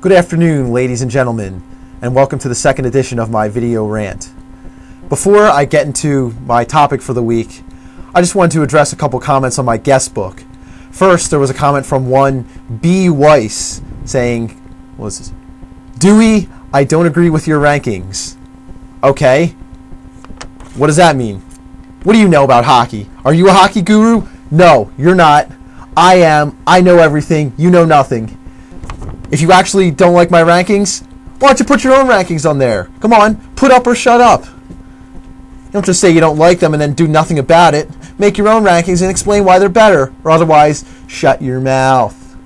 Good afternoon, ladies and gentlemen, and welcome to the second edition of my video rant. Before I get into my topic for the week, I just wanted to address a couple comments on my guest book. First, there was a comment from one B. Weiss saying, what was this? Dewey, I don't agree with your rankings. Okay. What does that mean? What do you know about hockey? Are you a hockey guru? No, you're not. I am. I know everything. You know nothing. If you actually don't like my rankings, why don't you put your own rankings on there? Come on, put up or shut up. Don't just say you don't like them and then do nothing about it. Make your own rankings and explain why they're better, or otherwise, shut your mouth.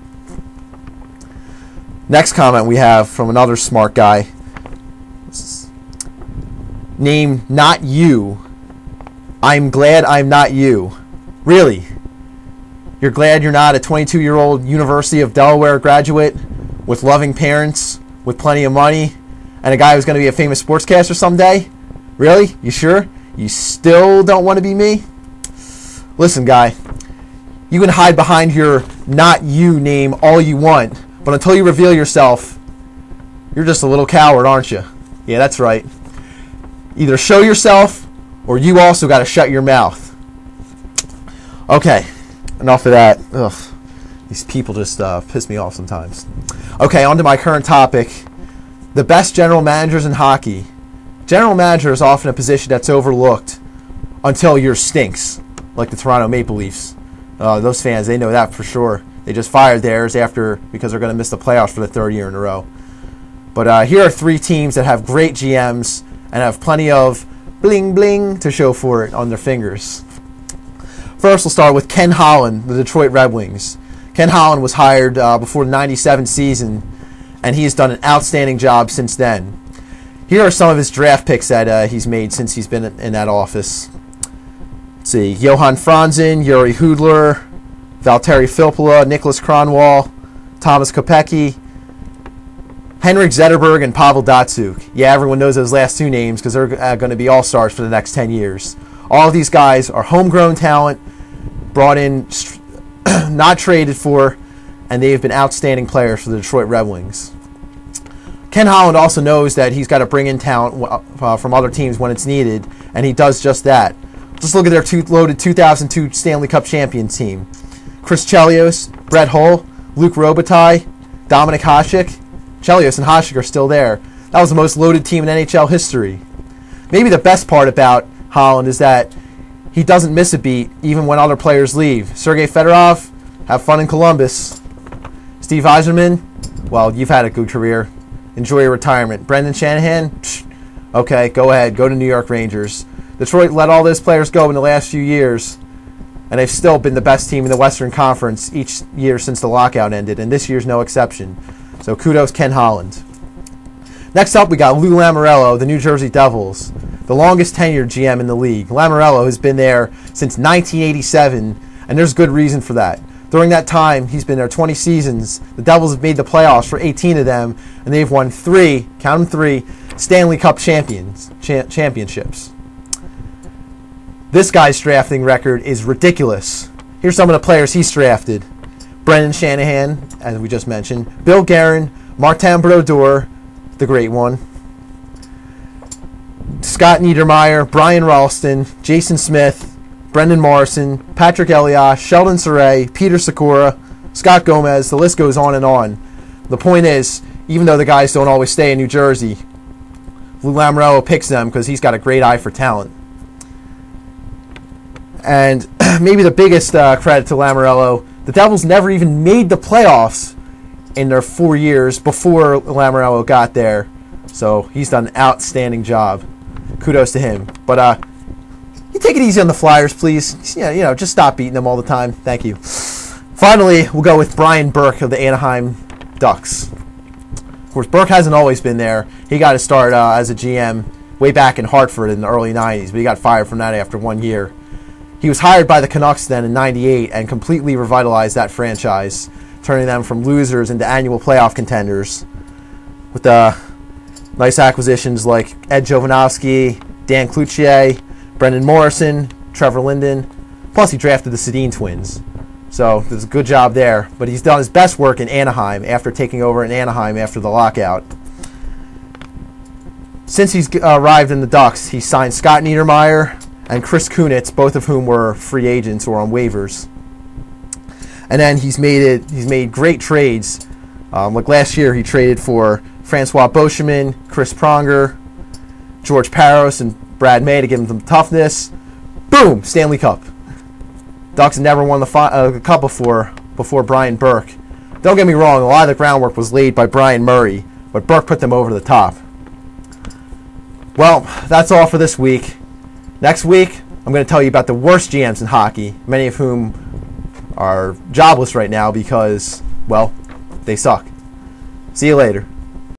Next comment we have from another smart guy. Name not you. I'm glad I'm not you. Really? You're glad you're not a 22-year-old University of Delaware graduate with loving parents, with plenty of money, and a guy who's going to be a famous sportscaster someday? Really? You sure? You still don't want to be me? Listen, guy, you can hide behind your not you name all you want, but until you reveal yourself, you're just a little coward, aren't you? Yeah, that's right. Either show yourself, or you also got to shut your mouth. Okay, enough of that. Ugh, these people just piss me off sometimes. Okay, on to my current topic. The best general managers in hockey. General manager is often a position that's overlooked until yours stinks, like the Toronto Maple Leafs. Those fans, they know that for sure. They just fired theirs because they're going to miss the playoffs for the third year in a row. But here are three teams that have great GMs and have plenty of bling bling to show for it on their fingers. First, we'll start with Ken Holland, the Detroit Red Wings. Ken Holland was hired before the '97 season, and he has done an outstanding job since then. Here are some of his draft picks that he's made since he's been in that office. Let's see, Johan Franzen, Yuri Hudler, Valtteri Filppula, Nicholas Kronwall, Thomas Kopecky, Henrik Zetterberg, and Pavel Datsyuk. Yeah, everyone knows those last two names because they're going to be all-stars for the next 10 years. All of these guys are homegrown talent, brought in, not traded for, and they've been outstanding players for the Detroit Red Wings. Ken Holland also knows that he's got to bring in talent from other teams when it's needed, and he does just that. Just look at their loaded 2002 Stanley Cup champion team. Chris Chelios, Brett Hull, Luc Robitaille, Dominik Hasek. Chelios and Hasek are still there. That was the most loaded team in NHL history. Maybe the best part about Holland is that he doesn't miss a beat even when other players leave. Sergei Fedorov, have fun in Columbus. Steve Yzerman, well, you've had a good career. Enjoy your retirement. Brendan Shanahan, okay, go ahead. Go to New York Rangers. Detroit let all those players go in the last few years, and they've still been the best team in the Western Conference each year since the lockout ended, and this year's no exception. So kudos, Ken Holland. Next up, we got Lou Lamoriello, the New Jersey Devils, the longest tenured GM in the league. Lamoriello has been there since 1987, and there's good reason for that. During that time, he's been there 20 seasons. The Devils have made the playoffs for 18 of them, and they've won three, count them three, Stanley Cup championships. This guy's drafting record is ridiculous. Here's some of the players he's drafted. Brendan Shanahan, as we just mentioned, Bill Guerin, Martin Brodeur, the great one, Scott Niedermayer, Brian Ralston, Jason Smith, Brendan Morrison, Patrick Elias, Sheldon Saray, Peter Sikora, Scott Gomez, the list goes on and on. The point is, even though the guys don't always stay in New Jersey, Lou Lamoriello picks them because he's got a great eye for talent. And maybe the biggest credit to Lamoriello, the Devils never even made the playoffs in their 4 years before Lamoriello got there. So he's done an outstanding job. Kudos to him. But you take it easy on the Flyers, please. Yeah, just stop beating them all the time. Thank you. Finally, we'll go with Brian Burke of the Anaheim Ducks. Of course, Burke hasn't always been there. He got to start as a GM way back in Hartford in the early 90s, but he got fired from that after 1 year. He was hired by the Canucks then in '98 and completely revitalized that franchise, turning them from losers into annual playoff contenders with nice acquisitions like Ed Jovanovski, Dan Cloutier, Brendan Morrison, Trevor Linden. Plus, he drafted the Sedin twins. So there's a good job there. But he's done his best work in Anaheim after taking over in Anaheim after the lockout. Since he's arrived in the Ducks, he signed Scott Niedermayer and Chris Kunitz, both of whom were free agents or on waivers. And then he's made great trades. Like last year, he traded for Francois Beauchemin, Chris Pronger, George Parros, and Brad May to give him some toughness. Boom! Stanley Cup. Ducks had never won the Cup before Brian Burke. Don't get me wrong, a lot of the groundwork was laid by Brian Murray, but Burke put them over the top. Well, that's all for this week. Next week, I'm going to tell you about the worst GMs in hockey, many of whom are jobless right now because, well, they suck. See you later.